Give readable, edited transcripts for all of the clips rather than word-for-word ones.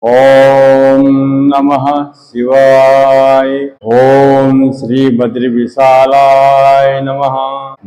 ओम नमः शिवाय। ओम श्री बद्री विशालाय नमः।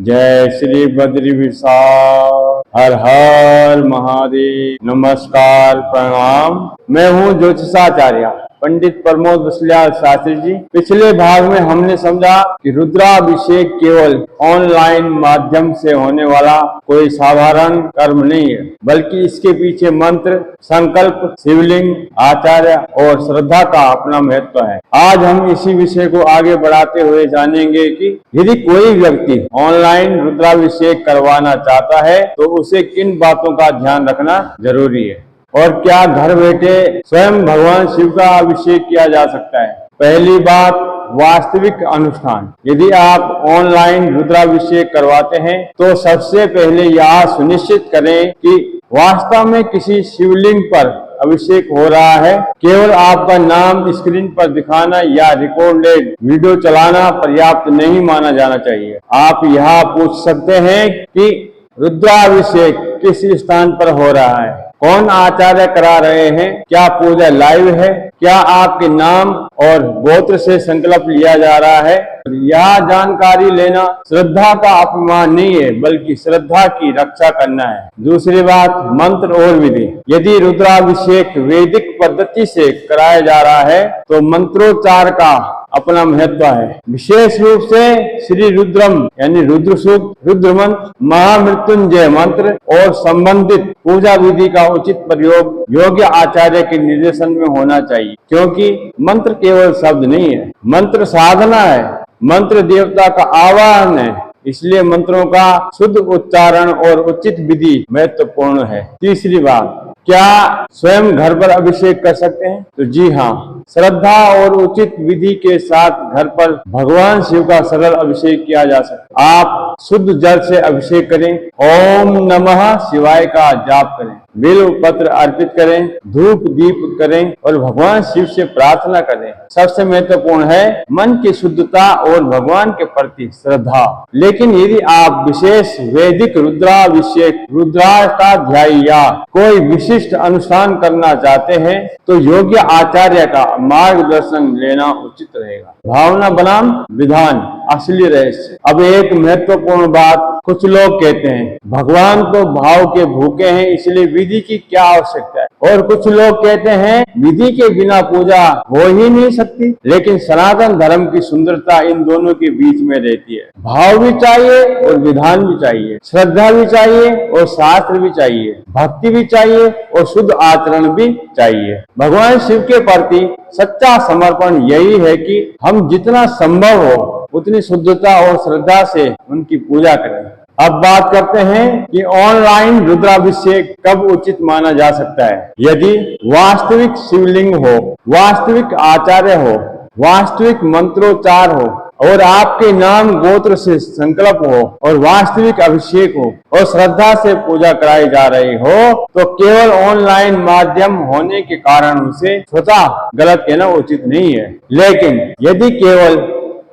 जय श्री बद्री विशाल। हर हर महादेव। नमस्कार, प्रणाम। मैं हूँ ज्योतिषाचार्य पंडित प्रमोद बसलियाल शास्त्री जी। पिछले भाग में हमने समझा कि रुद्राभिषेक केवल ऑनलाइन माध्यम से होने वाला कोई साधारण कर्म नहीं है, बल्कि इसके पीछे मंत्र, संकल्प, शिवलिंग, आचार्य और श्रद्धा का अपना महत्व है। आज हम इसी विषय को आगे बढ़ाते हुए जानेंगे कि यदि कोई व्यक्ति ऑनलाइन रुद्राभिषेक करवाना चाहता है तो उसे किन बातों का ध्यान रखना जरूरी है और क्या घर बैठे स्वयं भगवान शिव का अभिषेक किया जा सकता है। पहली बात, वास्तविक अनुष्ठान। यदि आप ऑनलाइन रुद्राभिषेक करवाते हैं तो सबसे पहले यह सुनिश्चित करें कि वास्तव में किसी शिवलिंग पर अभिषेक हो रहा है। केवल आपका नाम स्क्रीन पर दिखाना या रिकॉर्डेड वीडियो चलाना पर्याप्त नहीं माना जाना चाहिए। आप यह पूछ सकते हैं कि रुद्राभिषेक किस स्थान पर हो रहा है, कौन आचार्य करा रहे हैं, क्या पूजा लाइव है, क्या आपके नाम और गोत्र से संकल्प लिया जा रहा है। यह जानकारी लेना श्रद्धा का अपमान नहीं है, बल्कि श्रद्धा की रक्षा करना है। दूसरी बात, मंत्र और विधि। यदि रुद्राभिषेक वैदिक पद्धति से कराया जा रहा है तो मंत्रोच्चार का अपना महत्व है। विशेष रूप से श्री रुद्रम यानी रुद्र सूक्त, रुद्र मंत्र, महामृत्युंजय मंत्र और संबंधित पूजा विधि का उचित प्रयोग योग्य आचार्य के निर्देशन में होना चाहिए, क्योंकि मंत्र केवल शब्द नहीं है, मंत्र साधना है, मंत्र देवता का आवाहन है। इसलिए मंत्रों का शुद्ध उच्चारण और उचित विधि महत्वपूर्ण है। तीसरी बात, क्या स्वयं घर पर अभिषेक कर सकते हैं? तो जी हाँ, श्रद्धा और उचित विधि के साथ घर पर भगवान शिव का सरल अभिषेक किया जा सकता है। आप शुद्ध जल से अभिषेक करें, ओम नमः शिवाय का जाप करें, बेल पत्र अर्पित करें, धूप दीप करें और भगवान शिव से प्रार्थना करें। सबसे महत्वपूर्ण है मन की शुद्धता और भगवान के प्रति श्रद्धा। लेकिन यदि आप विशेष वैदिक रुद्राभिषेक, रुद्राष्टाध्यायी या कोई विशिष्ट अनुष्ठान करना चाहते हैं तो योग्य आचार्य का मार्गदर्शन लेना उचित रहेगा। भावना बनाम विधान, असली रहस्य। अब एक महत्वपूर्ण बात, कुछ लोग कहते हैं भगवान तो भाव के भूखे हैं, इसलिए विधि की क्या आवश्यकता है, और कुछ लोग कहते हैं विधि के बिना पूजा हो ही नहीं सकती। लेकिन सनातन धर्म की सुंदरता इन दोनों के बीच में रहती है। भाव भी चाहिए और विधान भी चाहिए, श्रद्धा भी चाहिए और शास्त्र भी चाहिए, भक्ति भी चाहिए और शुद्ध आचरण भी चाहिए। भगवान शिव के प्रति सच्चा समर्पण यही है कि हम जितना संभव हो उतनी शुद्धता और श्रद्धा से उनकी पूजा करें। अब बात करते हैं कि ऑनलाइन रुद्राभिषेक कब उचित माना जा सकता है। यदि वास्तविक शिवलिंग हो, वास्तविक आचार्य हो, वास्तविक मंत्रोच्चार हो और आपके नाम गोत्र से संकल्प हो और वास्तविक अभिषेक हो और श्रद्धा से पूजा कराई जा रही हो तो केवल ऑनलाइन माध्यम होने के कारण उसे स्वतः गलत कहना उचित नहीं है। लेकिन यदि केवल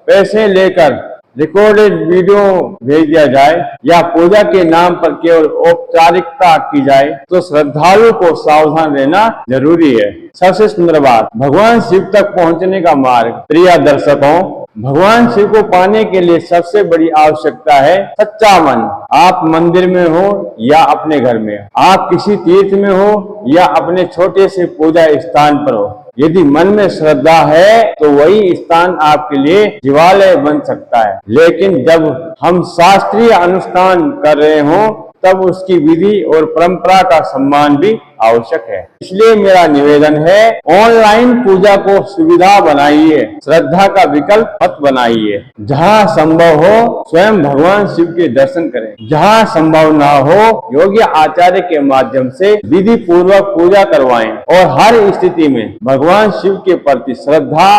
पैसे लेकर रिकॉर्डेड वीडियो भेज दिया जाए या पूजा के नाम पर केवल औपचारिकता की जाए तो श्रद्धालु को सावधान रहना जरूरी है। सबसे सुंदर बात, भगवान शिव तक पहुंचने का मार्ग। प्रिय दर्शकों, भगवान शिव को पाने के लिए सबसे बड़ी आवश्यकता है सच्चा मन। आप मंदिर में हो या अपने घर में, आप किसी तीर्थ में हो या अपने छोटे से पूजा स्थान पर हो, यदि मन में श्रद्धा है तो वही स्थान आपके लिए शिवालय बन सकता है। लेकिन जब हम शास्त्रीय अनुष्ठान कर रहे हों तब उसकी विधि और परंपरा का सम्मान भी आवश्यक है। इसलिए मेरा निवेदन है, ऑनलाइन पूजा को सुविधा बनाइए, श्रद्धा का विकल्प मत बनाइए। जहाँ संभव हो स्वयं भगवान शिव के दर्शन करें, जहाँ संभव ना हो योग्य आचार्य के माध्यम से विधि पूर्वक पूजा करवाएं और हर स्थिति में भगवान शिव के प्रति श्रद्धा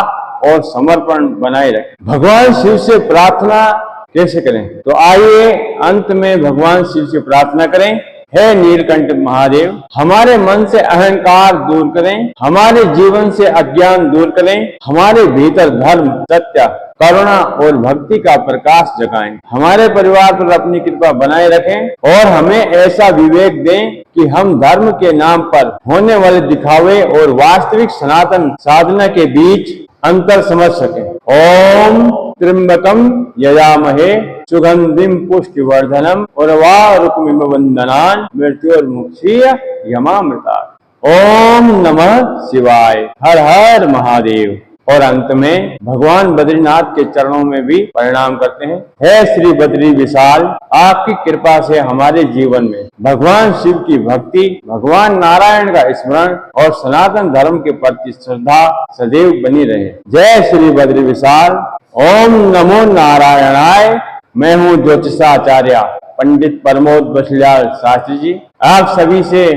और समर्पण बनाए रखें। भगवान शिव से प्रार्थना कैसे करें? तो आइए अंत में भगवान शिव से प्रार्थना करें। हे नीलकंठ महादेव, हमारे मन से अहंकार दूर करें, हमारे जीवन से अज्ञान दूर करें, हमारे भीतर धर्म, सत्य, करुणा और भक्ति का प्रकाश जगाएं, हमारे परिवार पर अपनी कृपा बनाए रखें और हमें ऐसा विवेक दें कि हम धर्म के नाम पर होने वाले दिखावे और वास्तविक सनातन साधना के बीच अंतर समझ सकें। ओम त्र्यंबकम यजामहे सुगंधिम पुष्टिवर्धनम उर्वारुकमिव वंदनान् मृत्योर्मुक्षीय यमामृता। ओम नमः शिवाय। हर हर महादेव। और अंत में भगवान बद्रीनाथ के चरणों में भी प्रणाम करते हैं। हे श्री बद्री विशाल, आपकी कृपा से हमारे जीवन में भगवान शिव की भक्ति, भगवान नारायण का स्मरण और सनातन धर्म के प्रति श्रद्धा सदैव बनी रहे। जय श्री बद्री विशाल। ओम नमो नारायणाय। मैं हूँ ज्योतिषाचार्य पंडित प्रमोद बसलियाल शास्त्री जी। आप सभी से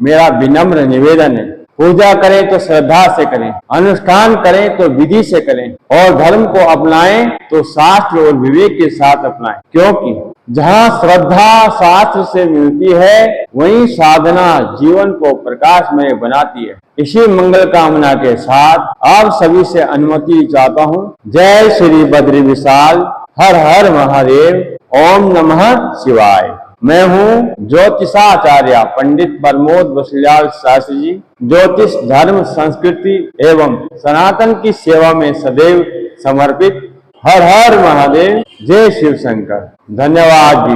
मेरा विनम्र निवेदन है, पूजा करें तो श्रद्धा से करें, अनुष्ठान करें तो विधि से करें और धर्म को अपनाएं तो शास्त्र और विवेक के साथ अपनाएं, क्योंकि जहाँ श्रद्धा शास्त्र से मिलती है वहीं साधना जीवन को प्रकाशमय बनाती है। इसी मंगल कामना के साथ आप सभी से अनुमति चाहता हूँ। जय श्री बद्री विशाल। हर हर महादेव। ओम नमः शिवाय। मैं हूँ ज्योतिषाचार्य पंडित प्रमोद बसलियाल शास्त्री जी। ज्योतिष धर्म, संस्कृति एवं सनातन की सेवा में सदैव समर्पित। हर हर महादेव। जय शिव शंकर। धन्यवाद जी।